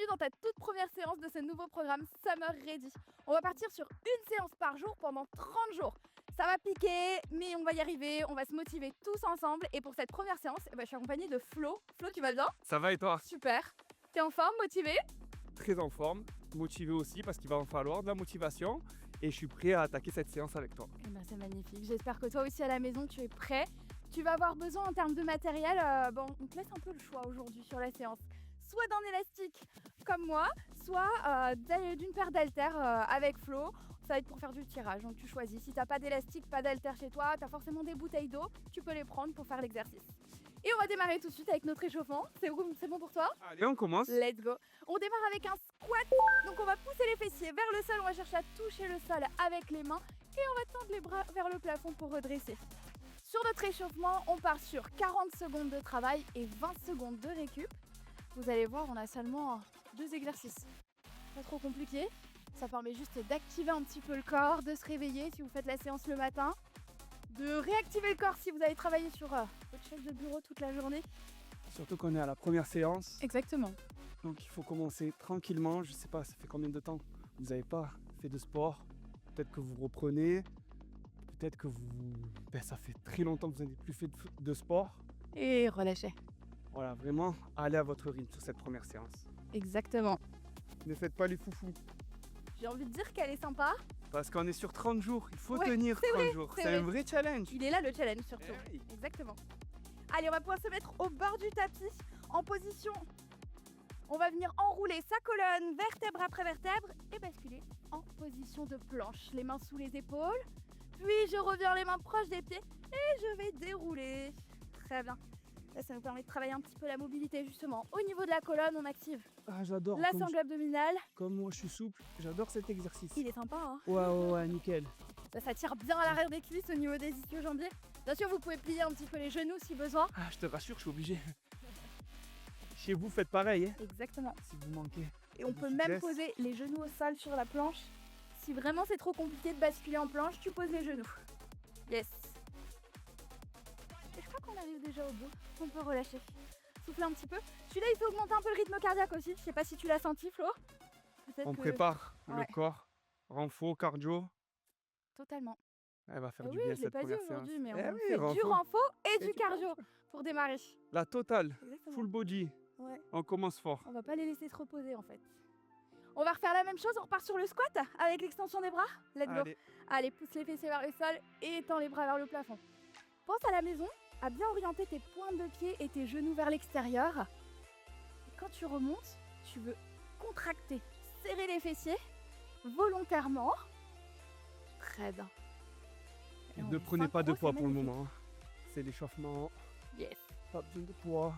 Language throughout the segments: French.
dans ta toute première séance de ce nouveau programme Summer Ready. On va partir sur une séance par jour pendant 30 jours. Ça va piquer, mais on va y arriver, on va se motiver tous ensemble. Et pour cette première séance, je suis accompagnée de Flo. Flo, tu vas bien? Ça va et toi? Super. T'es en forme, motivé? Très en forme, motivé aussi parce qu'il va en falloir de la motivation et je suis prêt à attaquer cette séance avec toi. Eh ben, c'est magnifique. J'espère que toi aussi à la maison, tu es prêt. Tu vas avoir besoin en termes de matériel. On te laisse un peu le choix aujourd'hui sur la séance. Soit d'un élastique comme moi, soit d'une paire d'haltères avec Flo. Ça va être pour faire du tirage, donc tu choisis. Si t'as pas d'élastique, pas d'haltères chez toi, t'as forcément des bouteilles d'eau, tu peux les prendre pour faire l'exercice. Et on va démarrer tout de suite avec notre échauffement. C'est bon pour toi? Allez, on commence. Let's go. On démarre avec un squat. Donc on va pousser les fessiers vers le sol, on va chercher à toucher le sol avec les mains et on va tendre les bras vers le plafond pour redresser. Sur notre échauffement, on part sur 40 secondes de travail et 20 secondes de récup. Vous allez voir, on a seulement 2 exercices. Pas trop compliqué. Ça permet juste d'activer un petit peu le corps, de se réveiller si vous faites la séance le matin, de réactiver le corps si vous avez travaillé sur votre chaise de bureau toute la journée. Surtout qu'on est à la première séance, Exactement. donc il faut commencer tranquillement. Je sais pas, ça fait combien de temps vous n'avez pas fait de sport? Peut-être que vous reprenez, peut-être que ça fait très longtemps que vous n'avez plus fait de sport. Et relâchez. Voilà, vraiment, allez à votre rythme sur cette première séance. Exactement. Ne faites pas les foufous. J'ai envie de dire qu'elle est sympa. Parce qu'on est sur 30 jours, il faut Ouais, tenir c'est 30 vrai, jours. c'est C'est un vrai challenge. Il est là le challenge surtout. Eh oui. Exactement. Allez, on va pouvoir se mettre au bord du tapis en position. On va venir enrouler sa colonne vertèbre après vertèbre et basculer en position de planche. Les mains sous les épaules. Puis je reviens les mains proches des pieds et je vais dérouler. Très bien. Là, ça nous permet de travailler un petit peu la mobilité justement. Au niveau de la colonne, on active Ah, j'adore. la sangle abdominale. Comme moi, je suis souple, j'adore cet exercice. Il est sympa, hein. Ouais, nickel. Ça tire bien à l'arrière des cuisses au niveau des ischio-jambiers. Bien sûr, vous pouvez plier un petit peu les genoux si besoin. Ah, je te rassure, je suis obligé. Chez vous, faites pareil, hein, Exactement. si vous manquez. Et on de peut même souplesse. poser les genoux au sol sur la planche. Si vraiment c'est trop compliqué de basculer en planche, tu poses les genoux. Yes. Et je crois qu'on arrive déjà au bout. On peut relâcher. Souffler un petit peu. Celui-là, il fait augmenter un peu le rythme cardiaque aussi. Je sais pas si tu l'as senti, Flo. Peut-être On que- prépare Ouais. le corps, renfort, cardio. Totalement. Elle va faire Et du oui, bien je l'ai cette pas dit première séance. aujourd'hui, mais on Eh oui, fait du renfort. renfort et Et du du cardio pour démarrer. La totale, Exactement. full body. Ouais. On commence fort. On va pas les laisser se reposer en fait. On va refaire la même chose, on repart sur le squat avec l'extension des bras. Let's go. Allez, Allez, pousse les fessiers vers le sol et étends les bras vers le plafond. Pense à la maison à bien orienter tes pointes de pied et tes genoux vers l'extérieur. Et quand tu remontes, tu veux contracter, serrer les fessiers volontairement. Très bien. Et on ne est prenez pas de synchro, poids c'est pour le magnifique. moment. C'est l'échauffement, Yes. pas besoin de poids.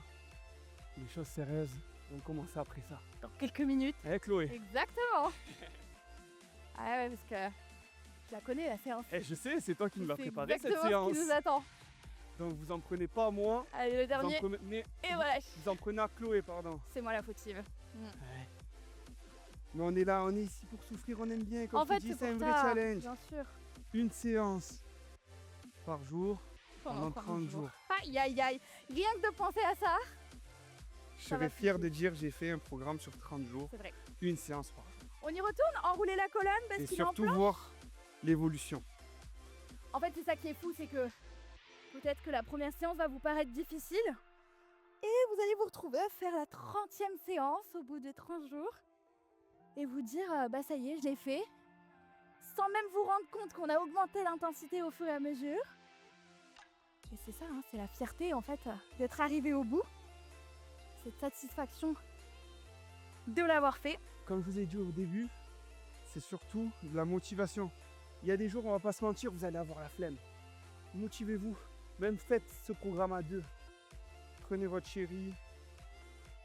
Les choses sérieuses, on commence après ça. Dans quelques minutes. Eh Chloé, Exactement. Ah ouais, parce que je la connais la séance. je sais, c'est toi qui nous l'as C'est préparé cette exactement ce séance. qui nous attend. Donc vous en prenez pas à moi, Allez, le vous en dernier. prenez, Et voilà. vous en prenez à Chloé, pardon. C'est moi la fautive. Mais on est là, on est ici pour souffrir, on aime bien. Comme En tu fait, dis, c'est c'est un pour vrai ça. challenge. Bien sûr. Une séance par jour pendant 30 30 jours. Aïe, aïe, aïe. Rien que de penser à ça. Je Ça va serais fier piquer. de dire j'ai fait un programme sur 30 jours, C'est vrai. une séance par jour. On y retourne, enrouler la colonne, Et basculer en surtout plan. voir l'évolution. En fait, c'est ça qui est fou, c'est que peut-être que la première séance va vous paraître difficile. Et vous allez vous retrouver à faire la 30e séance au bout de 30 jours. Et vous dire, bah ça y est, je l'ai fait. Sans même vous rendre compte qu'on a augmenté l'intensité au fur et à mesure. Et c'est ça, hein, c'est la fierté en fait d'être arrivé au bout. Cette satisfaction de l'avoir fait. Comme je vous ai dit au début, c'est surtout de la motivation. Il y a des jours, on va pas se mentir, vous allez avoir la flemme. Motivez-vous. Même faites ce programme à deux. Prenez votre chérie,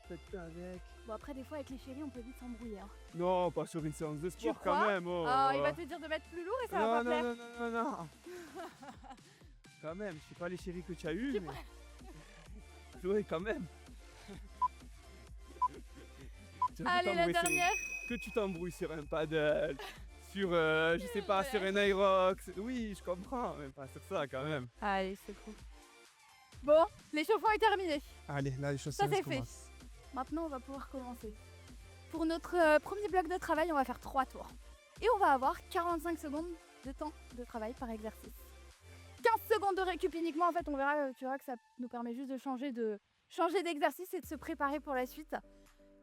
faites avec. Bon après des fois avec les chéris on peut vite s'embrouiller. Hein. Non, pas sur une séance de sport crois quand même. Oh. Ah, il va te dire de mettre plus lourd et ça va pas plaire. non. Quand même, je sais pas les chéris que tu as eu, mais. Chloé, quand même. Tu vas Allez la t'embrouiller sur une- dernière. Que tu t'embrouilles sur un paddle, sur, je sais pas, sur un Aerox. Oui, je comprends, mais pas sur ça quand même. Allez c'est cool. Bon, l'échauffement est terminé. Allez, là, les choses Ça, c'est commencent. Maintenant on va pouvoir commencer. Pour notre premier bloc de travail, on va faire 3 tours. Et on va avoir 45 secondes de temps de travail par exercice. 15 secondes de récup uniquement, en fait, on verra, tu verras que ça nous permet juste de changer d'exercice et de se préparer pour la suite.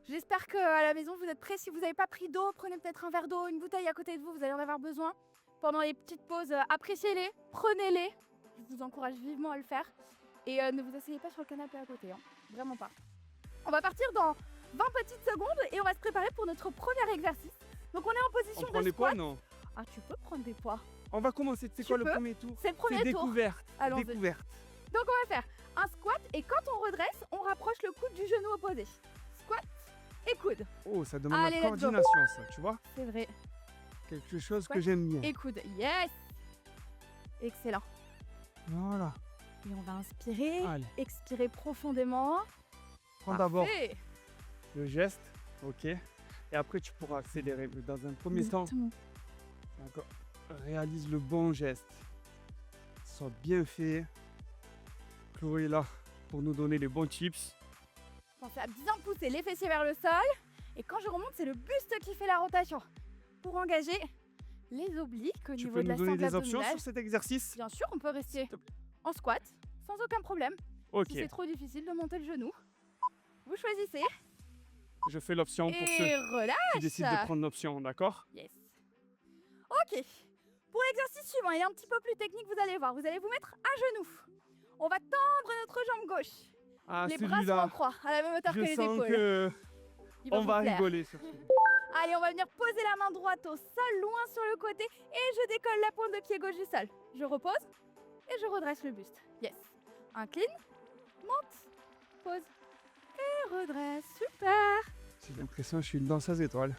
J'espère qu'à la maison, vous êtes prêts. Si vous n'avez pas pris d'eau, prenez peut-être un verre d'eau, une bouteille à côté de vous, vous allez en avoir besoin. Pendant les petites pauses, appréciez-les, prenez-les. Je vous encourage vivement à le faire. Et ne vous asseyez pas sur le canapé à côté, hein. Vraiment pas. On va partir dans 20 petites secondes et on va se préparer pour notre premier exercice. Donc on est en position On prend de les poids, squat. non? Ah, tu peux prendre des poids. On va commencer. C'est Tu quoi le peux. premier tour? C'est le premier C'est tour. découverte. Allons-y. Découverte. Donc on va faire un squat et quand on redresse, on rapproche le coude du genou opposé. Squat et coude. Oh, ça demande Allez, la let's go. coordination, ça, tu vois? C'est vrai. Quelque chose Ouais. que j'aime bien. Et coude. Yes. Excellent. Voilà. Et on va inspirer, Allez. expirer profondément. Prends d'abord Parfait. le geste, ok? Et après, tu pourras accélérer. Mais dans un premier temps, Exactement. encore, réalise le bon geste. Soit bien fait. Chloé est là pour nous donner les bons tips. Pensez à bien pousser les fessiers vers le sol. Et quand je remonte, c'est le buste qui fait la rotation. Pour engager les obliques au Tu niveau peux de nous la donner sangle des options abdominale. sur cet exercice? Bien sûr, on peut rester S'il te plaît. en squat sans aucun problème. Ok, Si c'est trop difficile de monter le genou, vous choisissez je fais l'option pour et ceux relâche. qui décident de prendre l'option, d'accord? Yes. Ok. Pour l'exercice suivant, il est un petit peu plus technique, vous allez voir. Vous allez vous mettre à genoux. On va tendre notre jambe gauche. Ah, Les bras sont en celui-là, croix, à la même hauteur que je les sens épaules. que Il on vous va plaire. rigoler sur celui-là. Allez, on va venir poser la main droite au sol, loin sur le côté, et je décolle la pointe de pied gauche du sol. Je repose et je redresse le buste. Yes. Incline, monte, pose et redresse. Super. J'ai l'impression que je suis une danseuse étoile.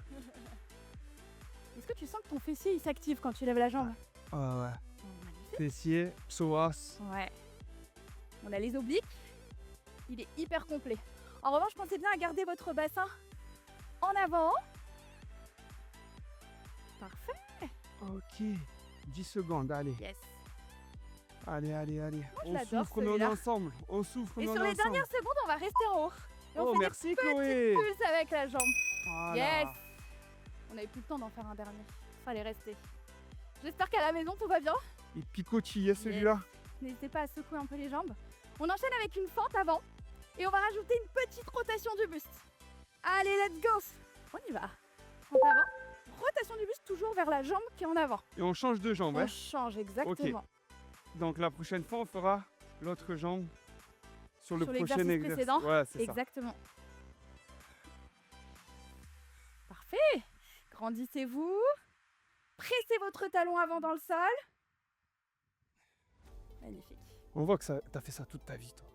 Est-ce que tu sens que ton fessier il s'active quand tu lèves la jambe? Ah ouais. Oh, magnifique. Fessier, psoas. Ouais. On a les obliques. Il est hyper complet. En revanche, pensez bien à garder votre bassin en avant. Parfait. Ok. 10 secondes, allez. Yes. Allez, allez, allez. je On l'adore, souffre, mais on est celui-là. ensemble. On souffre, Et mais on sur est les ensemble. dernières secondes, on va rester en haut. Et on Oh, fait merci des Chloé. petites pulses avec la jambe. Voilà. Yes. On n'avait plus le temps d'en faire un dernier. Fallait rester. J'espère qu'à la maison, tout va bien. Il picotille celui-là. N'hésitez pas à secouer un peu les jambes. On enchaîne avec une fente avant. Et on va rajouter une petite rotation du buste. Allez, let's go. On y va. Fente avant. Rotation du buste toujours vers la jambe qui est en avant. Et on change de jambe. On Hein. change exactement. Donc la prochaine fois, on fera l'autre jambe sur le Sur prochain l'exercice exercice. précédent. Ouais, c'est ça. Exactement. Parfait. Grandissez-vous. Pressez votre talon avant dans le sol. Magnifique. On voit que tu as fait ça toute ta vie, toi.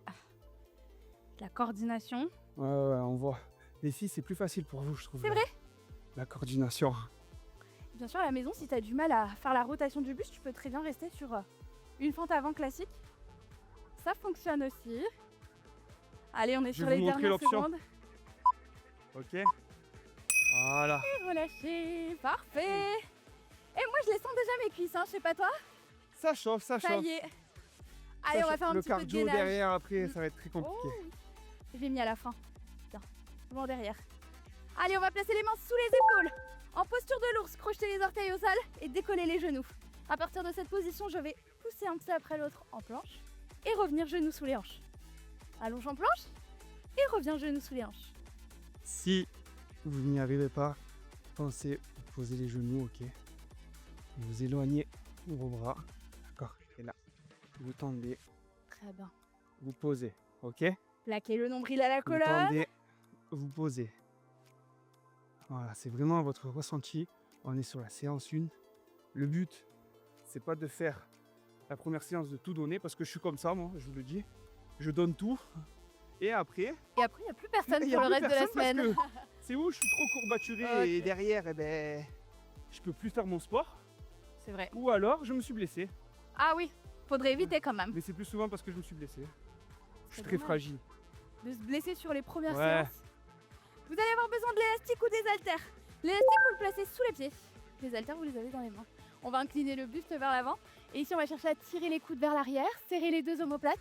La coordination. Ouais, on voit. Les filles, c'est plus facile pour vous, je trouve. C'est vrai? La coordination. Bien sûr, à la maison, si tu as du mal à faire la rotation du buste, tu peux très bien rester sur une fente avant classique. Ça fonctionne aussi. Allez, on est Je sur vais les vous montrer dernières l'option. secondes. Ok. Voilà. Et relâchez. Parfait. Et moi, je les sens déjà mes cuisses, hein, je sais pas toi. Ça chauffe, ça Ça chauffe. y est. Ça Allez, on va chauffe. faire un le petit peu de cardio gainage. derrière après, Mm. ça va être très compliqué. Oh, oui. J'ai mis à la fin. Bien. Bon derrière. Allez, on va placer les mains sous les épaules. En posture de l'ours, crocheter les orteils au sol et décoller les genoux. À partir de cette position, je vais pousser un pied après l'autre en planche et revenir genoux sous les hanches. Allonge en planche et reviens genoux sous les hanches. Si vous n'y arrivez pas, pensez à poser les genoux, ok. Vous éloignez vos bras. D'accord. Et là, vous tendez, Très bien. vous posez, ok. Plaquez le nombril à la Vous colonne. tendez, vous posez. Voilà, c'est vraiment votre ressenti. On est sur la séance 1. Le but, c'est pas de faire la première séance de tout donner, parce que je suis comme ça, moi, je vous le dis. Je donne tout. Et après, Et après, il n'y a plus personne il y a pour le plus reste de la personne parce semaine. que c'est où je suis trop courbaturé Ok. et derrière, eh ben, je peux plus faire mon sport. C'est vrai. Ou alors, je me suis blessé. Ah oui, faudrait éviter quand même Mais c'est plus souvent parce que je me suis blessé. Je suis C'est très dommage. fragile. de se blesser sur les premières Ouais. séances. Vous allez avoir besoin de l'élastique ou des haltères. L'élastique, vous le placez sous les pieds. Les haltères, vous les avez dans les mains. On va incliner le buste vers l'avant. Et ici, on va chercher à tirer les coudes vers l'arrière, serrer les deux omoplates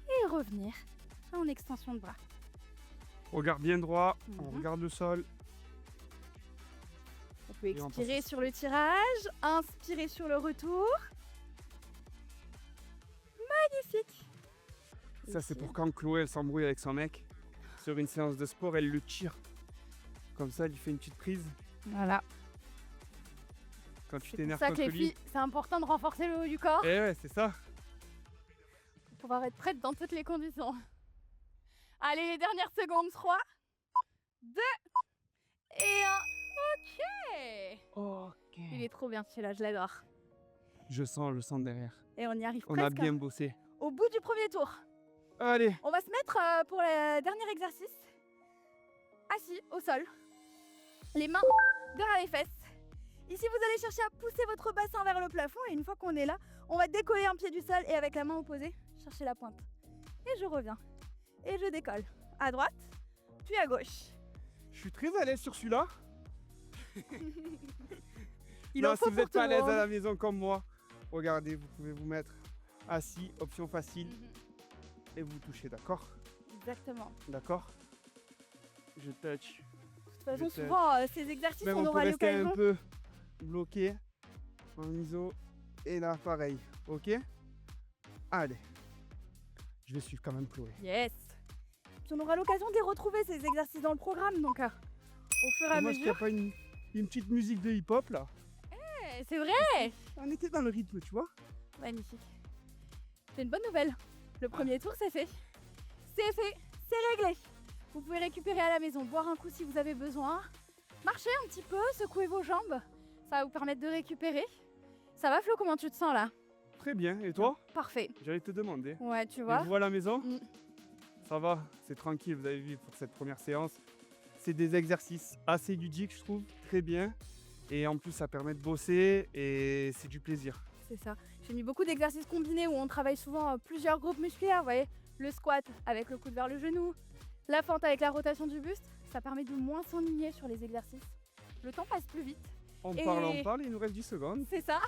et revenir en extension de bras. Regarde bien droit, on Mhm. regarde le sol. pouvez Et on expirer passe- sur le tirage, inspirer sur le retour. Magnifique. Ça, c'est Ici. pour quand Chloé, elle s'embrouille avec son mec. Sur une séance de sport, elle le tire. Comme ça, elle lui fait une petite prise. Voilà. Quand tu C'est pour t'énerves ça que contre les lui. filles, c'est important de renforcer le haut du corps Eh ouais, c'est ça. pour pouvoir être prête dans toutes les conditions. Allez, les dernières secondes. 3, 2 et 1. Ok. Ok. Il est trop bien celui-là, je l'adore. Je sens derrière. Et on y arrive On a presque bien bossé. au bout du premier tour. Allez. On va se mettre pour le dernier exercice. Assis au sol. Les mains derrière les fesses. Ici, vous allez chercher à pousser votre bassin vers le plafond. Et une fois qu'on est là, on va décoller un pied du sol et avec la main opposée, chercher la pointe. Et je reviens. Et je décolle. À droite, puis à gauche. Je suis très à l'aise sur celui-là. Il Non, en faut si vous pour n'êtes tout pas à le l'aise à monde. la maison comme moi, regardez, vous pouvez vous mettre assis, option facile, et vous touchez, d'accord? Exactement. D'accord? Je touch. De toute façon, Je te- souvent, ces exercices, Même on on peut aura rester un l'occasion. peu bloqué en ISO. Et là, pareil. Ok? Allez. Je vais suivre quand même Chloé. Yes. Puis on aura l'occasion de les retrouver, ces exercices dans le programme. Donc, au fur et à Dommage qu'il n'y mesure. a pas une petite musique de hip-hop là. C'est vrai. On était dans le rythme, tu vois? Magnifique. C'est une bonne nouvelle. Le premier tour, c'est fait. C'est fait. C'est réglé. Vous pouvez récupérer à la maison, boire un coup si vous avez besoin. Marchez un petit peu, secouez vos jambes. Ça va vous permettre de récupérer. Ça va Flo, comment tu te sens là? Très bien. Et toi? Parfait. J'allais te demander. Ouais, tu Et vois. vous à la maison? Mm. Ça va, c'est tranquille, vous avez vu pour cette première séance. C'est des exercices assez ludiques, je trouve, très bien. Et en plus, ça permet de bosser et c'est du plaisir. C'est ça. J'ai mis beaucoup d'exercices combinés où on travaille souvent plusieurs groupes musculaires. Vous voyez, le squat avec le coude vers le genou, la fente avec la rotation du buste. Ça permet de moins s'ennuyer sur les exercices. Le temps passe plus vite. On Et- parle, il nous reste 10 secondes. C'est ça.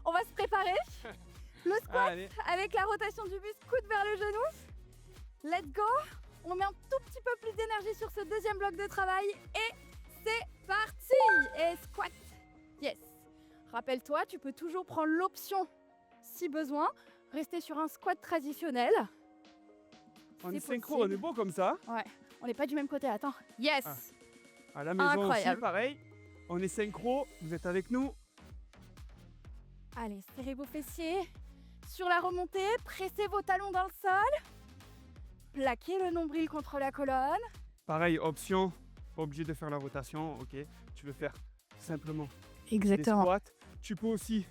On va se préparer. Le squat Allez, avec la rotation du buste, coude vers le genou. Let's go. On met un tout petit peu plus d'énergie sur ce deuxième bloc de travail et c'est parti. Et squat. Yes. Rappelle-toi, tu peux toujours prendre l'option, si besoin, rester sur un squat traditionnel. on C'est est synchro, on possible. est beau comme ça. On n'est pas du même côté, attends. Yes. Ah. À la maison Incroyable. aussi, pareil. On est synchro, vous êtes avec nous. Allez, serrez vos fessiers. Sur la remontée, pressez vos talons dans le sol. Plaquez le nombril contre la colonne. Pareil, option, pas obligé de faire la rotation, ok. Tu veux faire simplement des Exactement. squats. Tu peux aussi,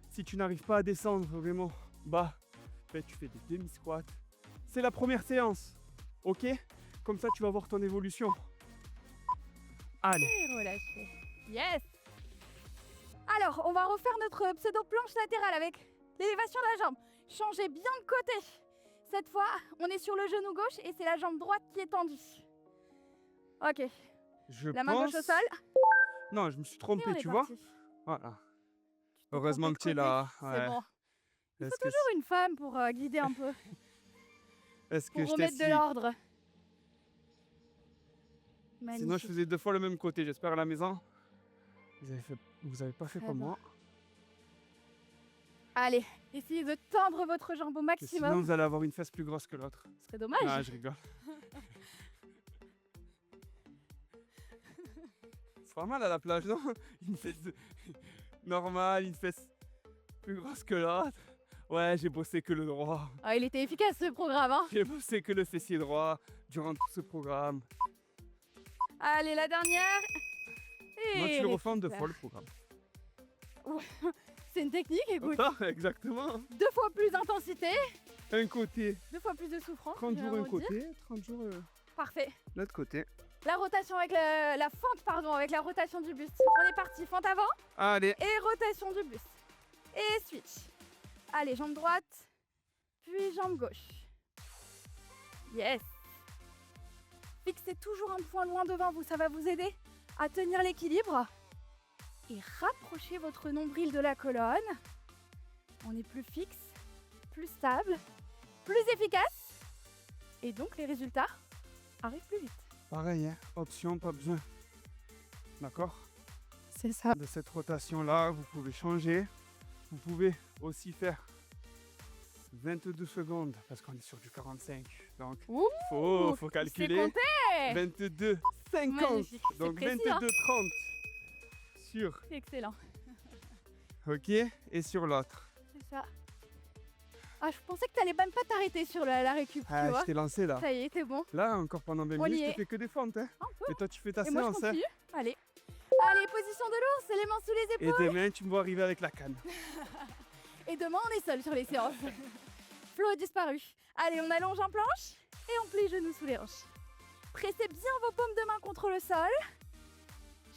si tu n'arrives pas à descendre vraiment bas, ben, tu fais des demi-squats. C'est la première séance, ok? Comme ça, tu vas voir ton évolution. Allez, Et relâchez. Yes. Alors, on va refaire notre pseudo-planche latérale avec l'élévation de la jambe. Changez bien de côté. Cette fois, on est sur le genou gauche et c'est la jambe droite qui est tendue. Ok, je la main pense... gauche au sol. Non, je me suis Et trompé, on est tu vois? parti. Voilà. Tu t'es Heureusement trompé que tu es de côté. là. C'est Ouais. bon. Il Est-ce faut que, toujours une femme pour guider un peu, est-ce que pour je remettre de t'explique? l'ordre. Sinon, je Magnifique. faisais 2 fois le même côté, j'espère à la maison. Vous avez pas fait Très comme bien. moi. Allez, essayez de tendre votre jambe au Parce que Sinon, maximum. vous allez avoir une fesse plus grosse que l'autre. Ce serait dommage. Ah, je rigole. C'est pas mal à la plage, non? Une fesse normale, une fesse plus grosse que l'autre. Ouais, j'ai bossé que le droit. Ah, il était efficace ce programme, hein. J'ai bossé que le fessier droit durant tout ce programme. Allez, la dernière. Et Moi, tu le refais en 2 récupère. fois le programme. C'est une technique, écoute. Ah, exactement. 2 fois plus d'intensité, Un côté, 2 fois plus de souffrance. 30 jours bien un vous dire. côté, 30 jours Parfait. l'autre côté. La rotation avec la fente, pardon, avec la rotation du buste. On est parti, fente avant Allez, et rotation du buste. Et switch. Allez, jambe droite, puis jambe gauche. Yes. Fixez toujours un point loin devant vous, ça va vous aider à tenir l'équilibre. Et rapprochez votre nombril de la colonne. On est plus fixe, plus stable, plus efficace. Et donc les résultats arrivent plus vite. pareil, hein. Option, pas besoin. D'accord? C'est ça. de cette rotation-là. Vous pouvez changer. Vous pouvez aussi faire 22 secondes parce qu'on est sur du 45. Donc, Ouh, faut c'est calculer. compté. 22, 50. Magnifique, c'est Donc, précis, 22, hein. 30 sur, C'est excellent. ok, et sur l'autre. C'est ça. Ah, je pensais que t'allais même pas t'arrêter sur la récup, tu Ah, vois. je t'ai lancé là. Ça y est, t'es bon. Là, encore pendant 20 On y minutes, je est. te fais que des fentes. Hein. Un peu. Et toi, tu fais ta Et moi, je séance. Hein. continue. Allez. Allez, position de l'ours, les mains sous les Et épaules. demain, tu me vois arriver avec la canne. Et demain, on est seul sur les séances. Flo a disparu. Allez, on allonge en planche et on plie les genoux sous les hanches. Pressez bien vos paumes de main contre le sol.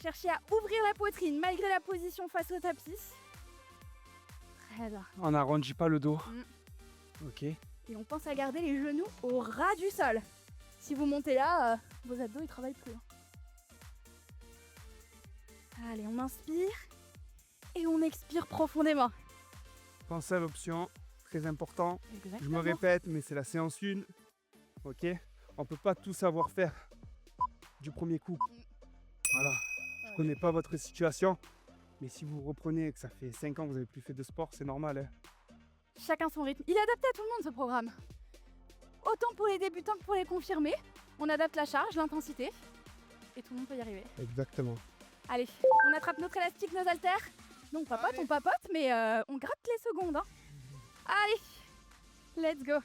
Cherchez à ouvrir la poitrine malgré la position face au tapis. Très bien. On n'arrondit pas le dos. Ok. Et on pense à garder les genoux au ras du sol. Si vous montez là, vos abdos ils travaillent plus. Allez, on inspire et on expire profondément. Pensez à l'option, très important. Je me Exactement. répète, mais c'est la séance 1. Ok. On peut pas tout savoir faire du premier coup. Voilà. Je connais pas votre situation, mais si vous reprenez et que ça fait 5 ans que vous n'avez plus fait de sport, c'est normal. Hein. Chacun son rythme. Il est adapté à tout le monde ce programme. Autant pour les débutants que pour les confirmés. On adapte la charge, l'intensité. Et tout le monde peut y arriver. Exactement. Allez, on attrape notre élastique, nos haltères. Non, on papote, mais on gratte les secondes. Hein. Allez, let's go.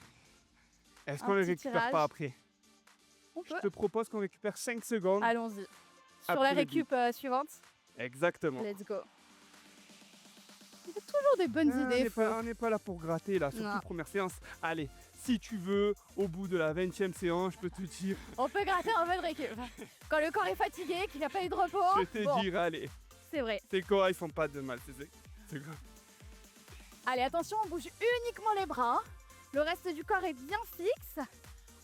Est-ce Un qu'on les petit récupère tirage. pas après? On Je peut. te propose qu'on récupère 5 secondes. Allons-y. Sur Après la le récup suivante. Exactement. Let's go. Il y a toujours des bonnes Ah, idées. Flo. on n'est pas là pour gratter là, surtout Non. première séance. Allez, si tu veux, au bout de la 20e séance, je peux te dire, On peut gratter un peu de récup. Quand le corps est fatigué, qu'il n'a pas eu de repos. je vais te bon, dire, allez, c'est vrai. tes corps ils font pas de mal, c'est grave. Allez, attention, on bouge uniquement les bras. Le reste du corps est bien fixe.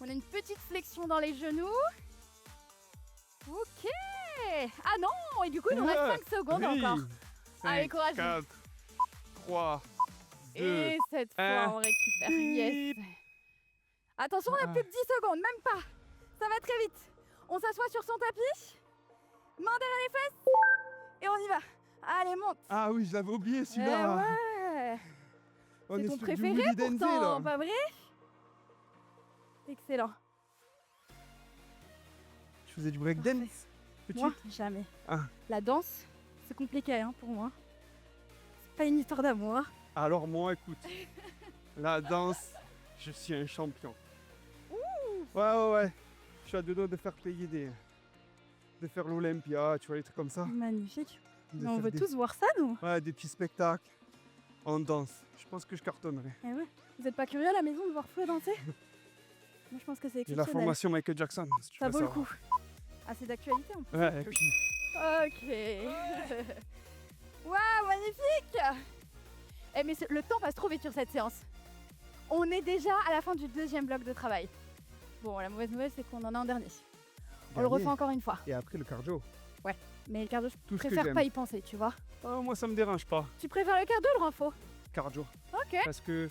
On a une petite flexion dans les genoux. Ok. Ah non, et du coup, il nous reste 5 secondes encore. Allez, courage. 4, 3, 2, Et cette fois, un. on récupère. Yes. Attention, on a plus de 10 secondes, même pas. Ça va très vite. On s'assoit sur son tapis. Main derrière les fesses. Et on y va. Allez, monte. Ah oui, je l'avais oublié Eh celui-là. ouais. On C'est est ton sur du préféré Willy Denzé, pourtant, là. pas vrai? Excellent. Tu faisais du breakdance petit? Moi, jamais. Ah. La danse, c'est compliqué hein, pour moi. C'est pas une histoire d'amour. Alors moi, écoute, la danse, je suis un champion. Ouais. Je suis à deux doigts de faire payer de faire l'Olympia, tu vois, les trucs comme ça. Magnifique. De Mais on faire veut des- tous voir ça, nous. Ouais, des petits spectacles en danse. Je pense que je cartonnerai. Eh ouais. Vous êtes pas curieux à la maison de voir Flo danser? Moi, je pense que c'est J'ai la exceptionnel. formation Michael Jackson, si tu Ça veux vaut le savoir. coup. Ah, c'est d'actualité en plus. Ouais, et puis, Ok. Waouh, magnifique. Eh mais le temps passe trop vite sur cette séance. On est déjà à la fin du deuxième bloc de travail. Bon, la mauvaise nouvelle, c'est qu'on en a un dernier. On le dernier. refait encore une fois. Et après le cardio. Mais le cardio, je Tout ce que préfère j'aime. pas y penser, tu vois. Oh, moi, ça me dérange pas, Tu préfères le cardio ou le renfo? cardio. Ok. Parce que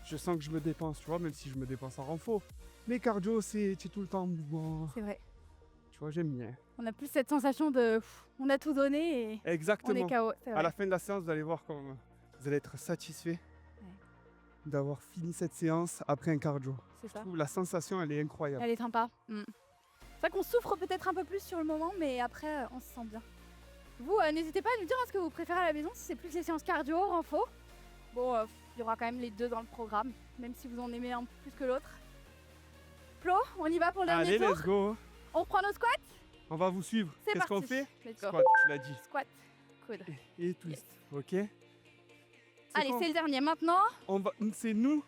je sens que je me dépense, tu vois, même si je me dépense en renfo. Mais cardio, c'est tout le temps mouvement. C'est vrai. Tu vois, j'aime bien. On a plus cette sensation de on a tout donné et on Exactement. est KO. C'est À vrai. la fin de la séance, vous allez voir comme vous allez être satisfait d'avoir fini cette séance après un cardio. C'est Je ça. trouve la sensation, elle est incroyable. Elle est sympa. C'est vrai qu'on souffre peut-être un peu plus sur le moment, mais après, on se sent bien. Vous, n'hésitez pas à nous dire ce que vous préférez à la maison, si c'est plus les séances cardio, renfo. Bon, il y aura quand même les deux dans le programme, même si vous en aimez un plus que l'autre. Flo, on y va pour le dernier Allez, tour. let's go. On reprend nos squats. On va vous suivre. C'est Qu'est-ce parti. qu'on fait? Let's go. Squat, tu l'as dit. Squat. Coude. Et twist. Ok. Allez, c'est le dernier. Maintenant, C'est nous.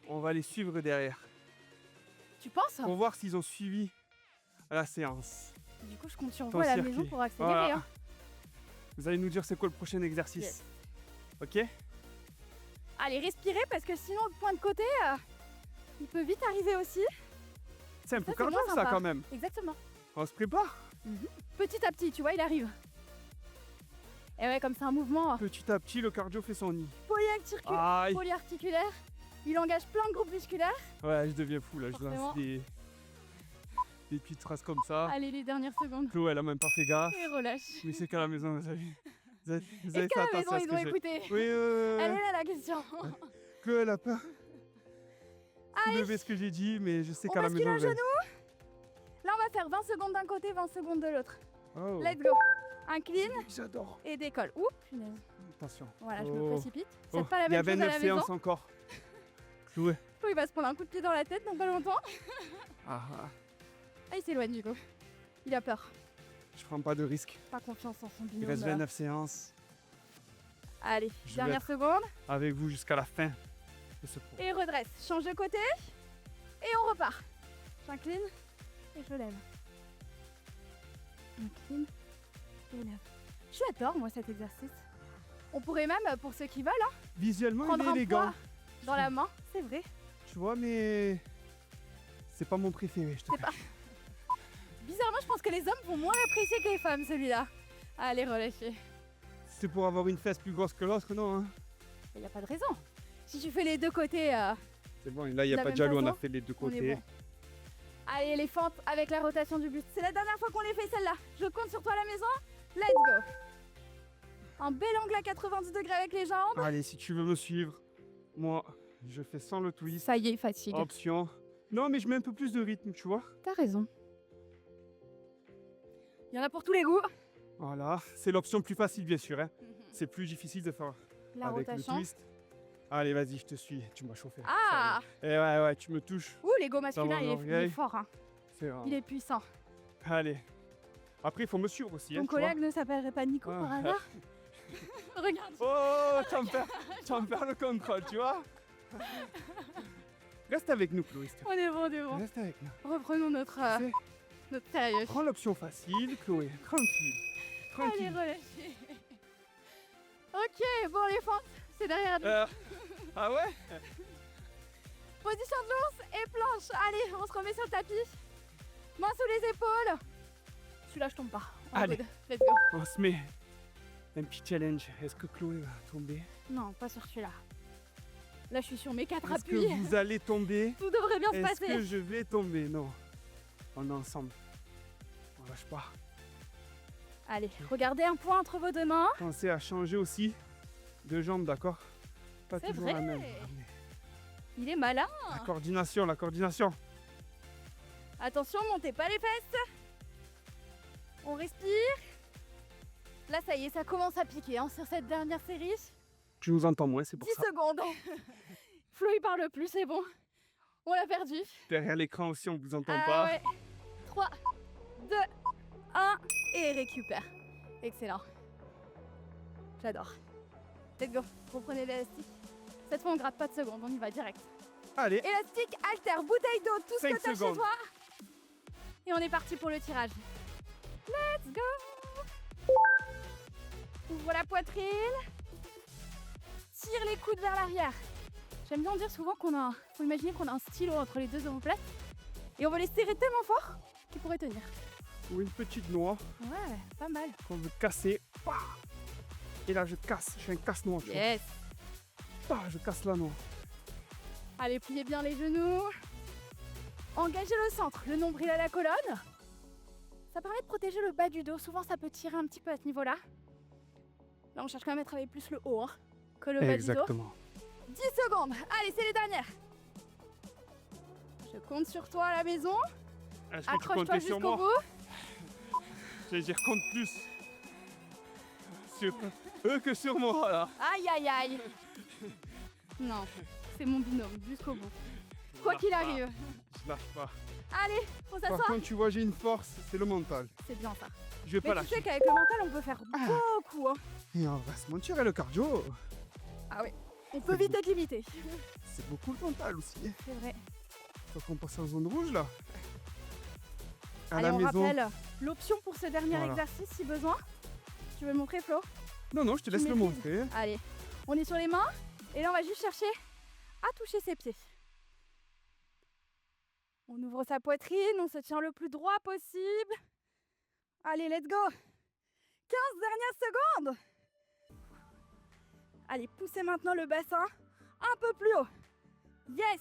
On va les suivre derrière. tu penses? Pour voir s'ils ont suivi la séance. Du coup, je compte sur Ton vous à la circuit. maison pour accélérer. Voilà. Hein. Vous allez nous dire c'est quoi le prochain exercice. Yes. Ok? Allez, respirez parce que sinon, le point de côté, il peut vite arriver aussi. C'est un peu c'est cardio moins ça sympa. quand même. Exactement. On se prépare. Petit à petit, tu vois, il arrive. Et ouais, comme c'est un mouvement Petit à petit, le cardio fait son nid. polyarticulaire, Aïe. il engage plein de groupes musculaires. Ouais, je deviens fou là. Je Forcément. lance des. des petites phrases comme ça. Allez, les dernières secondes. Chloé, elle a même pas fait gaffe. Et relâche. Mais c'est qu'à la maison, vous avez Est-ce fait qu'à la attention maison, à ce ils que ont j'ai. écouté? Oui, Elle est là la question. Chloé, elle a pas Allez, soulevé ce que j'ai dit, mais je sais on qu'à la bascule maison. un genou. Là, on va faire 20 secondes d'un côté, 20 secondes de l'autre. Oh. Let's go. Incline J'adore. et décolle. Oups, punaise. Attention. Voilà, je Oh. me précipite. Oh, C'est pas la il y a même chose à 29 la maison. séances encore. Chloé. Flo, il va se prendre un coup de pied dans la tête dans pas longtemps. Ah, ah, Ah, il s'éloigne du coup. Il a peur. je prends pas de risque. Pas confiance en son Il binôme. reste là. 29 séances Allez, Je vais dernière être- seconde. avec vous jusqu'à la fin de ce cours. Et redresse. Change de côté. Et on repart. J'incline et je lève. Incline et lève. J'adore moi cet exercice. On pourrait même, pour ceux qui veulent, hein, Visuellement, prendre il est un élégant. poids dans la main. C'est vrai. Tu vois, mais c'est pas mon préféré. Je te C'est pas- Bizarrement, je pense que les hommes vont moins l'apprécier que les femmes, celui-là. Allez, relâchez. C'est pour avoir une fesse plus grosse que l'autre, non hein. Il n'y a pas de raison. Si tu fais les deux côtés, C'est bon, là, il n'y a La pas de même jaloux, on a façon, fait les deux on est côtés. bon. Allez, les fentes avec la rotation du buste. C'est la dernière fois qu'on les fait, celle-là. Je compte sur toi à la maison. Let's go. Un bel angle à 90 degrés avec les jambes. Allez, si tu veux me suivre, moi, je fais sans le twist. Ça y est, fatigue. Option. Non, mais je mets un peu plus de rythme, tu vois. T'as raison. Il y en a pour tous les goûts. Voilà, c'est l'option plus facile, bien sûr. Hein. C'est plus difficile de faire La avec le rotation. twist. Allez, vas-y, je te suis. Tu m'as chauffé. Ah. Ça y est. Eh ouais, tu me touches. Ouh, l'ego masculin, va, il est l'orgueil. fort. Hein. C'est vrai. Il est puissant. Allez. Après, il faut me suivre aussi. Ton hein, tu vois. collègue ne s'appellerait pas Nico Ah. par hasard? Regarde. Oh, tu en perds le contrôle, tu vois. Reste avec nous, Chloé. s'il te plaît. On est bon, on est bon. Reste avec nous. Reprenons notre C'est- sérieux. Prends l'option facile, Chloé. Tranquille. Allez, Tranquille. relâchez. Ok, bon, les fentes, c'est derrière nous. Ah ouais. Position de l'ours et planche. Allez, on se remet sur le tapis. Mains sous les épaules. Celui-là, je tombe pas. En Allez. good. Let's go. On se met un petit challenge. Est-ce que Chloé va tomber? Non, pas sur celui-là. Là, je suis sur mes 4 Est-ce que appuis. vous allez tomber? Tout devrait bien se Est-ce passer. que je vais tomber? Non. On est ensemble. On lâche pas. Allez, regardez un point entre vos deux mains. Pensez à changer aussi de jambe, d'accord? Pas C'est toujours vrai. la même. Il est malin. La coordination, la coordination. Attention, montez pas les fesses. On respire. Là, ça y est, ça commence à piquer hein, sur cette dernière série. Tu nous entends moins, c'est pour 10 ça. secondes. Flo, il parle plus, c'est bon. On l'a perdu. Derrière l'écran aussi, on vous entend Ah pas. ouais. 3, 2, 1 et récupère. Excellent. J'adore. Let's go. Reprenez l'élastique. Cette fois, on gratte pas de secondes, on y va direct. Allez, Élastique, haltère, bouteille d'eau, tout ce 5 que t'as chez secondes. toi. Et on est parti pour le tirage. Let's go. Ouvre la poitrine. Tire les coudes vers l'arrière. J'aime bien dire souvent faut imaginer qu'on a un stylo entre les deux omoplates. Et on va les serrer tellement fort qu'ils pourraient tenir. ou une petite noix Ouais, pas mal. qu'on veut casser. Pah. Et là, je casse. Je fais un casse-noix. tu vois. Yes. Pah, je casse la noix. Allez, pliez bien les genoux. Engagez le centre, le nombril à la colonne. Ça permet de protéger le bas du dos. Souvent, ça peut tirer un petit peu à ce niveau-là. Là, on cherche quand même à travailler plus le haut hein, que le bas du dos. Exactement. 10 secondes. Allez, c'est les dernières. Je compte sur toi à la maison. Est-ce que tu Accroche-toi comptais sur jusqu'au moi? bout. J'allais dire compte plus sur eux que sur moi là. Aïe, aïe, aïe. Non, c'est mon binôme, jusqu'au bout. Quoi Je qu'il lâche pas. arrive. Je lâche pas. Allez, on Par s'assoit. contre, tu vois, j'ai une force, c'est le mental. C'est bien ça. Je vais Mais pas tu lâcher. sais qu'avec le mental, on peut faire beaucoup. Hein. Et on va se mentir, et le cardio, Ah oui, on peut vite être limité. c'est beaucoup le mental aussi. C'est vrai. Faut qu'on passe en zone rouge là. À Allez, la on maison. rappelle l'option pour ce dernier Voilà. exercice si besoin. Tu veux le montrer, Flo? Non, non, je te Tu laisse le maîtrises. montrer. Allez, on est sur les mains et là on va juste chercher à toucher ses pieds. On ouvre sa poitrine, on se tient le plus droit possible. Allez, let's go. 15 dernières secondes. Allez, poussez maintenant le bassin un peu plus haut. Yes.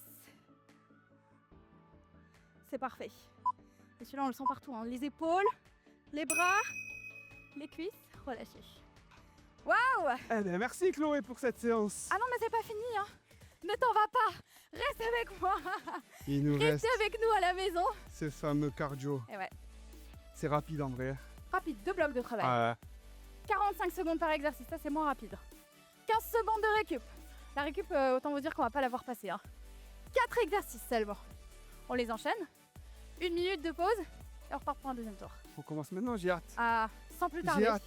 C'est parfait. Et celui-là, on le sent partout, hein. Les épaules, les bras, les cuisses, relâchez. Waouh! Eh bien, merci Chloé pour cette séance. Ah non, mais c'est pas fini, hein. Ne t'en vas pas. Reste avec moi. Il nous reste Restez avec nous à la maison. ce fameux cardio. Et ouais, C'est rapide en vrai. rapide, 2 blocs de travail. Ah, 45 secondes par exercice, ça c'est moins rapide. 15 secondes de récup. La récup, autant vous dire qu'on va pas l'avoir passée. Hein. 4 exercices seulement. On les enchaîne. 1 minute de pause et on repart pour un deuxième tour. on commence maintenant, j'ai hâte. Ah, sans plus J'ai tarder. hâte.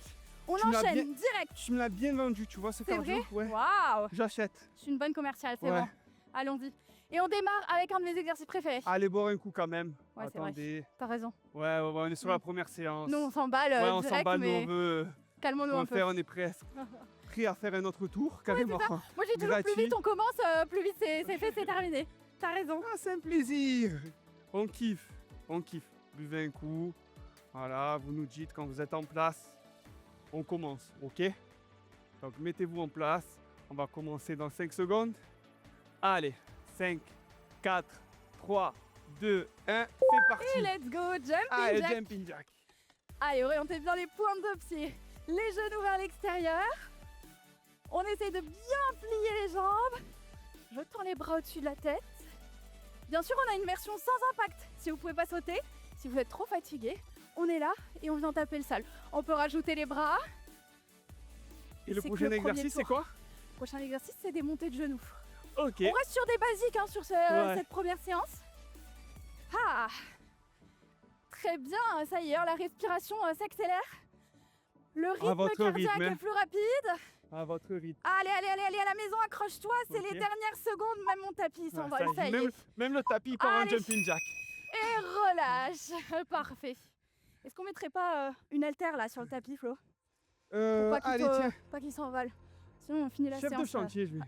On Tu me l'as enchaîne bien- direct. Tu me l'as bien vendu, tu vois ce C'est cardio? vrai? Ouais. Waouh! J'achète. Je suis une bonne commerciale, c'est Ouais. bon. Allons-y. Et on démarre avec un de mes exercices préférés. Allez boire un coup quand même. Ouais, c'est vrai. Attendez. T'as raison. Ouais, on est sur la première séance. Nous, on s'emballe ouais, on direct, s'emballe, mais nous on veut calmons-nous on un veut peu. faire, on est prêt à faire un autre tour carrément. Moi, j'ai toujours Gratuit. plus vite on commence, plus vite c'est fait, c'est terminé. T'as raison. Ah, c'est un plaisir. On kiffe, on kiffe. Buvez un coup. Voilà, vous nous dites quand vous êtes en place. On commence, ok? Donc mettez-vous en place. On va commencer dans 5 secondes. Allez, 5, 4, 3, 2, 1, c'est parti. Et let's go, jumping Allez, jack. jumping jack. Allez, orientez bien les pointes de pied, les genoux vers l'extérieur. On essaie de bien plier les jambes. Je tends les bras au-dessus de la tête. Bien sûr, on a une version sans impact. Si vous pouvez pas sauter, si vous êtes trop fatigué, on est là et on vient taper le sol. On peut rajouter les bras. Et le C'est que prochain le premier exercice, c'est tour. quoi? Prochain exercice, c'est des montées de genoux. Ok. On reste sur des basiques hein, sur cette première séance. Ah, très bien, ça y est, la respiration s'accélère. Le rythme votre cardiaque rythme, hein. est plus rapide. À votre rythme. Allez, à la maison, accroche-toi, c'est Ok. les dernières secondes, même mon tapis Ah, s'envole, ça y est. même le tapis part en Allez. jumping jack. Et relâche, parfait. Est-ce qu'on mettrait pas une haltère là sur le tapis, Flo? Pour pas qu'il Allez, tiens, pas qu'il s'envole. Sinon on finit la chef de séance. chantier, je vais.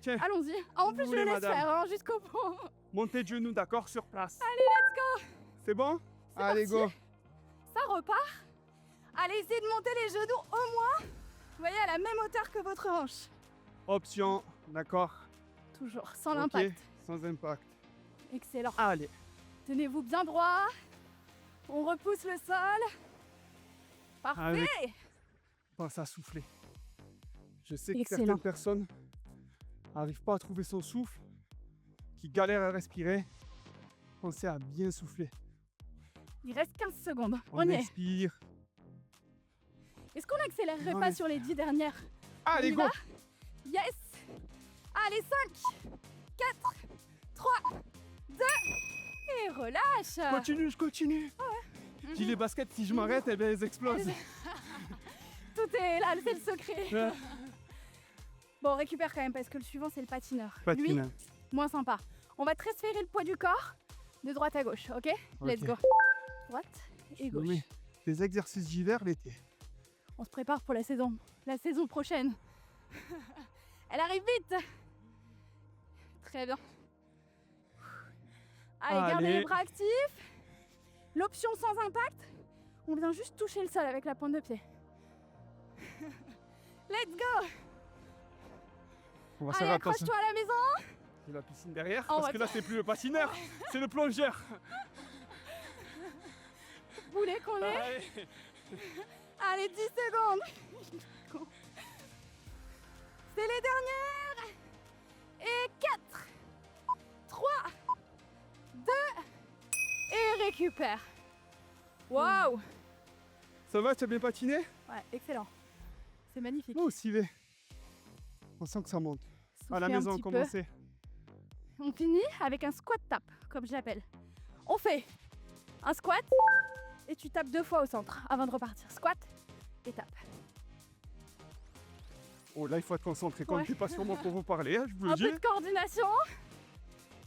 Tiens, allons-y. Ah, en plus, je voulez, le laisse madame. faire hein, jusqu'au bout. Montez de genoux, d'accord, sur place. Allez, let's go. C'est bon? C'est Allez, parti. go. Ça repart. Allez, essayez de monter les genoux au moins, vous voyez, à la même hauteur que votre hanche. Option, d'accord. Toujours, sans Ok, l'impact. sans impact. Excellent. Allez. Tenez-vous bien droit. On repousse le sol. Parfait. Pense à souffler. Je sais que Excellent. certaines personnes n'arrivent pas à trouver son souffle, qui galèrent à respirer. Pensez à bien souffler. Il reste 15 secondes. On On y est. expire. Est-ce qu'on accélérerait On pas est- sur les 10 dernières? Allez, y go. va? Yes. Allez, 5, 4, 3, 2 et relâche. Continue, je continue. Dis les baskets, si je m'arrête, eh bien, elles explosent. Tout est là, c'est le secret. Ouais. Bon, on récupère quand même parce que le suivant c'est le patineur. Patineur. Lui, moins sympa. On va transférer le poids du corps de droite à gauche, ok? Let's Ok. go. Droite et gauche. Oui, des exercices d'hiver l'été. On se prépare pour la saison prochaine. Elle arrive vite. Très bien. Allez, gardez Allez. les bras actifs. L'option sans impact, on vient juste toucher le sol avec la pointe de pied. Let's go. On va Allez, faire attention. accroche-toi à la maison. J'ai la piscine derrière, On parce va que là, c'est plus le patineur, c'est le plongeur. Vous voulez qu'on est? Allez. Allez, 10 secondes. C'est les dernières. Et 4, 3, 2, et récupère. Waouh. Ça va, tu as bien patiné? Ouais, excellent. C'est magnifique. Moi aussi, V. On sent que ça monte. À la Soufflez un maison, petit peu. commencez. On finit avec un squat tap, comme je l'appelle. On fait un squat et tu tapes 2 fois au centre avant de repartir. Squat et tape. Oh, là, il faut être concentré. Quand Ouais. t'es pas sûrement pour vous parler, hein, je vous Un le dis. peu de coordination.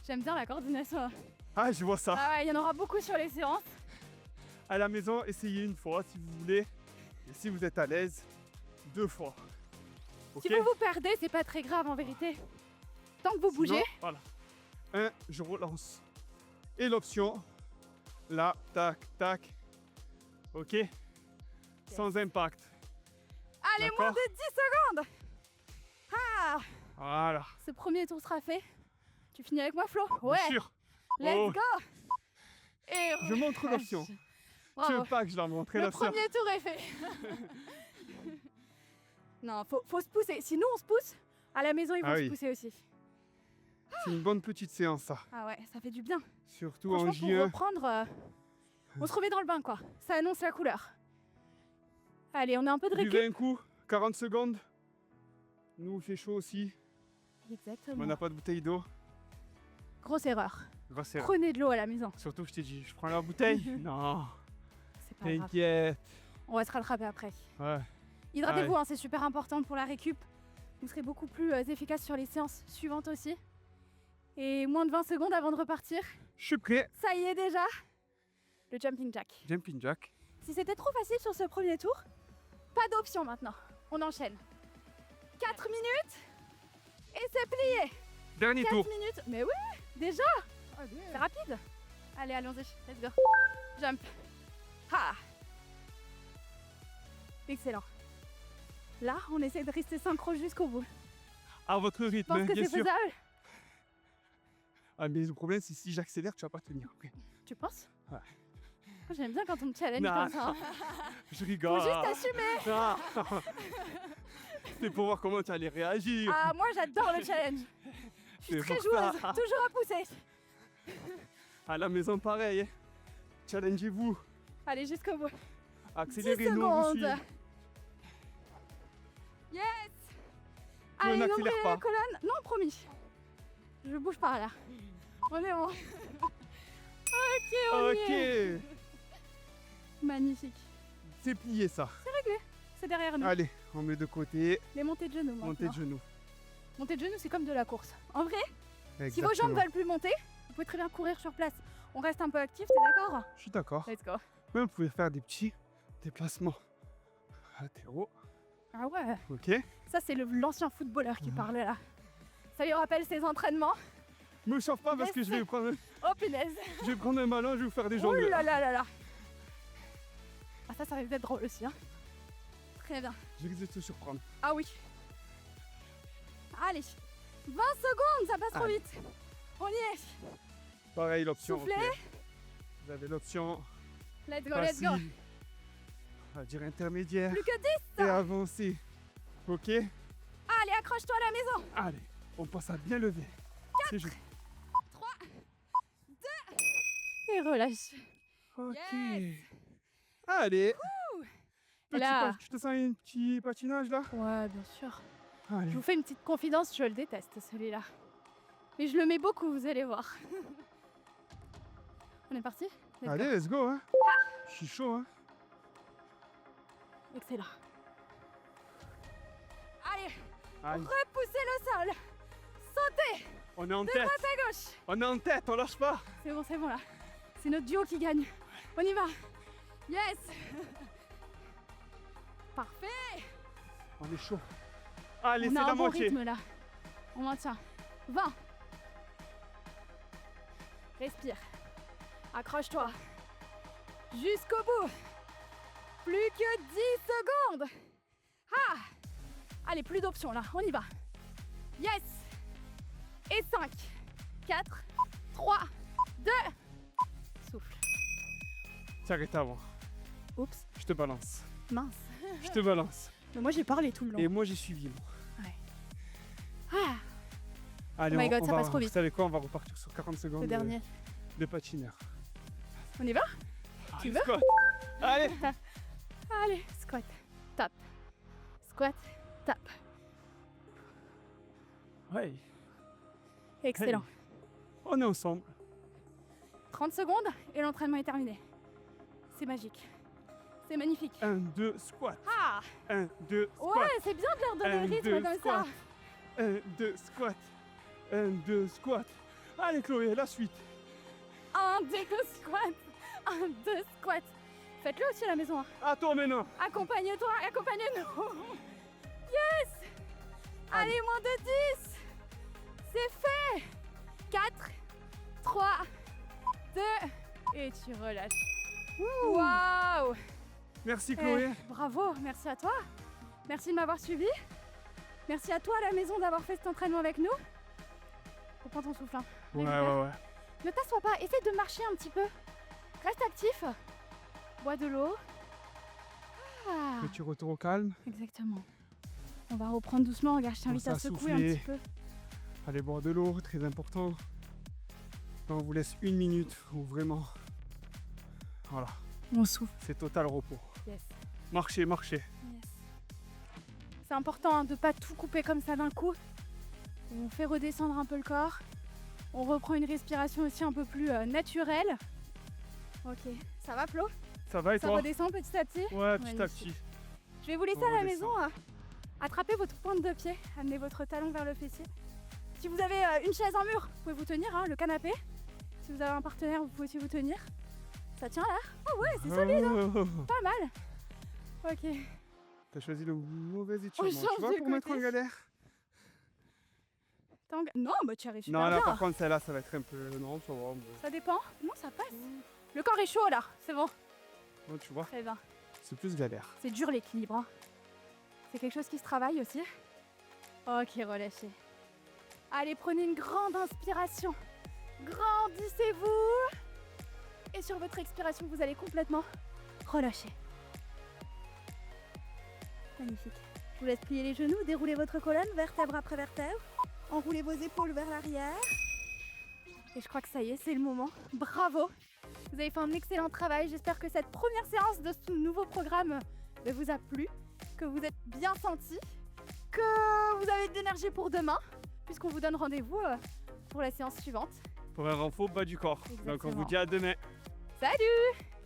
J'aime bien la coordination. Ah, je vois ça. Ah ouais, il y en aura beaucoup sur les séances. À la maison, essayez une fois si vous voulez. Et si vous êtes à l'aise, 2 fois. Ok? Si vous vous perdez, c'est pas très grave en vérité. Tant que vous bougez. Sinon, voilà. 1, je relance. Et l'option, là, tac, tac. Ok? Sans impact. Allez, D'accord. moins de 10 secondes. Ah, Voilà. ce premier tour sera fait. Tu finis avec moi, Flo? Bien Ouais. sûr. Let's Oh. go. Et Je montre l'option. Tu Bravo. veux pas que je leur montre Le l'option? premier tour est fait. Non, faut se pousser. Si nous on se pousse, à la maison ils vont Ah se oui. pousser aussi. C'est une bonne petite séance, ça. Ah ouais, ça fait du bien. Surtout en Franchement, pour J1. reprendre, on se remet dans le bain quoi. Ça annonce la couleur. Allez, on a un peu de récup. Buvez un coup, 40 secondes. Nous, il fait chaud aussi. Mais Exactement. on n'a pas de bouteille d'eau. Grosse erreur. Grosse erreur. Prenez de l'eau à la maison. Surtout que je t'ai dit, je prends la bouteille. Non, C'est pas grave. t'inquiète. On va se rattraper après. Ouais. Hydratez-vous, hein, c'est super important pour la récup. Vous serez beaucoup plus efficace sur les séances suivantes aussi. Et moins de 20 secondes avant de repartir. Je suis prêt. Ça y est déjà. Le jumping jack. Jumping jack. Si c'était trop facile sur ce premier tour, pas d'option maintenant. On enchaîne. 4 minutes et c'est plié. Dernier 4 tour. minutes. Mais oui, déjà. C'est rapide. Allez, allons-y. Let's go. Jump. Ha. Excellent. Là, on essaie de rester synchro jusqu'au bout. À votre Je rythme, pense que bien c'est sûr. faisable. Ah, mais le problème, c'est si j'accélère, tu vas pas tenir après. Tu penses? Ouais. Moi, j'aime bien quand on me challenge Non, comme ça. Je Faut rigole. juste assumer. Ah. C'est pour voir comment tu allais réagir. Ah, moi, j'adore le challenge. Je suis C'est très pour joueuse. ça. Toujours à pousser. À la maison, pareil. Hein. Challengez-vous. Allez, jusqu'au bout. 10 Accélérez, nous secondes. aussi. Yes. on Allez, n'accélère nombril et pas. la colonne. Non, promis. Je bouge par là. On est bon. Ok, on y est. Ok. Magnifique. C'est plié, ça. C'est derrière nous. Allez, on met de côté. Les montées de genoux maintenant. Montée de genoux. Montée de genoux, c'est comme de la course. En vrai, si Exactement. vos jambes veulent plus monter, vous pouvez très bien courir sur place. On reste un peu actif, t'es d'accord? Je suis d'accord. Let's go. Même vous pouvez faire des petits déplacements latéraux. Ah ouais, Ok. ça c'est l'ancien footballeur qui parle là. Ça lui rappelle ses entraînements. Me chauffe pas parce que je vais prendre, Oh punaise. un ballon, je vais vous faire des Oh jambes. là là là là. Ah ça risque d'être drôle aussi. Hein. Très bien. Je risque de te surprendre. Ah oui. Allez. 20 secondes, ça passe trop Allez. vite. On y est. Pareil, l'option. Soufflez. ok. Vous avez l'option Let's go, let's facile. go. On va dire intermédiaire Plus que 10. et avancée. Ok. Allez, accroche-toi à la maison. Allez, on pense à bien lever. C'est juste. 3, 2 et relâche. Ok. Yes. Allez. Petit Là. tu te sens un petit patinage là? Ouais, bien sûr. Allez. Je vous fais une petite confidence, je le déteste celui-là. Mais je le mets beaucoup, vous allez voir. On est parti? Let's Allez, go. let's go. Hein. Je suis chaud. Hein. Excellent. Allez, Allez. repoussez le sol. Sautez On est en de tête. droite à gauche. On est en tête, on lâche pas. C'est bon là. C'est notre duo qui gagne. On y va. Yes. Parfait. On est chaud. Allez, On c'est a la un bon moitié. rythme là. On maintient. 20. Respire. Accroche-toi. Jusqu'au bout. Plus que 10 secondes. Ah. Allez, plus d'options là. On y va. Yes. Et 5, 4, 3, 2. Souffle. T'arrêtes avant. Oups. Je te balance. Mince. Je te balance. Mais moi j'ai parlé tout le long. Et moi j'ai suivi. Moi. Ah, Allez, Oh my God, on ça va, passe trop vite. Vous savez quoi, on va repartir sur 40 secondes le dernier. de patineur. On y va? Tu veux? Scott. Allez. Allez, squat, tap. Squat, tap. Ouais. Excellent. On est ensemble. 30 secondes et l'entraînement est terminé. C'est magique. C'est magnifique. 1, 2, squat. Ah 1, 2, squat. ouais, c'est bien de leur donner le rythme comme ça. 1, 2, squat. 1, 2, squat. Allez, Chloé, la suite. 1, 2 squats. 1, 2 squats. Faites-le aussi à la maison. Hein. À toi maintenant. Accompagne-toi, accompagne-nous. Yes. Allez, moins de 10. C'est fait. 4, 3, 2 et tu relâches. Waouh. Merci, Chloé. Bravo, merci à toi. Merci de m'avoir suivi. Merci à toi à la maison d'avoir fait cet entraînement avec nous. Reprends ton souffle. Hein. Ouais. Ne t'assois pas, essaie de marcher un petit peu. reste actif. Bois de l'eau. Ah, Petit retour au calme. exactement. On va reprendre doucement. Regarde, je t'invite Commence à à secouer un souffler. petit peu. Allez boire de l'eau, très important. Là, on vous laisse 1 minute où vraiment, voilà, On souffle. c'est total repos. Yes. Marchez, marchez. Yes. C'est important hein, de ne pas tout couper comme ça d'un coup. On fait redescendre un peu le corps. On reprend une respiration aussi un peu plus naturelle. Ok, ça va Flo? Ça va et Ça toi? redescend petit à petit? Ouais, petit à Magnifique. petit. Je vais vous laisser On à la redescend. maison attraper votre pointe de pied, amener votre talon vers le fessier. Si vous avez une chaise en mur, vous pouvez vous tenir, hein, le canapé. Si vous avez un partenaire, vous pouvez aussi vous tenir. Ça tient là? Ah ouais, c'est solide, pas mal. Ok. T'as choisi le mauvais On étirement, change tu vois, de pour mettre en côté. galère. Non, bah tu arrives super Non, là, bien. par contre, celle-là, ça va être un peu... Non, ça va. Ça dépend. Non, ça passe. Le corps est chaud là, c'est bon. Ouais, tu vois, Très bien. c'est plus galère. C'est dur l'équilibre. Hein. C'est quelque chose qui se travaille aussi. Ok, relâchez. Allez, prenez une grande inspiration. Grandissez-vous. Et sur votre expiration, vous allez complètement relâcher. Magnifique. Je vous laisse plier les genoux, dérouler votre colonne, vertèbre après vertèbre. Enroulez vos épaules vers l'arrière. Et je crois que ça y est, c'est le moment. Bravo. Vous avez fait un excellent travail. J'espère que cette première séance de ce nouveau programme vous a plu, que vous êtes bien sentis, que vous avez de l'énergie pour demain, puisqu'on vous donne rendez-vous pour la séance suivante. Pour un renfort bas du corps. Donc on Exactement. vous dit à demain. Salut!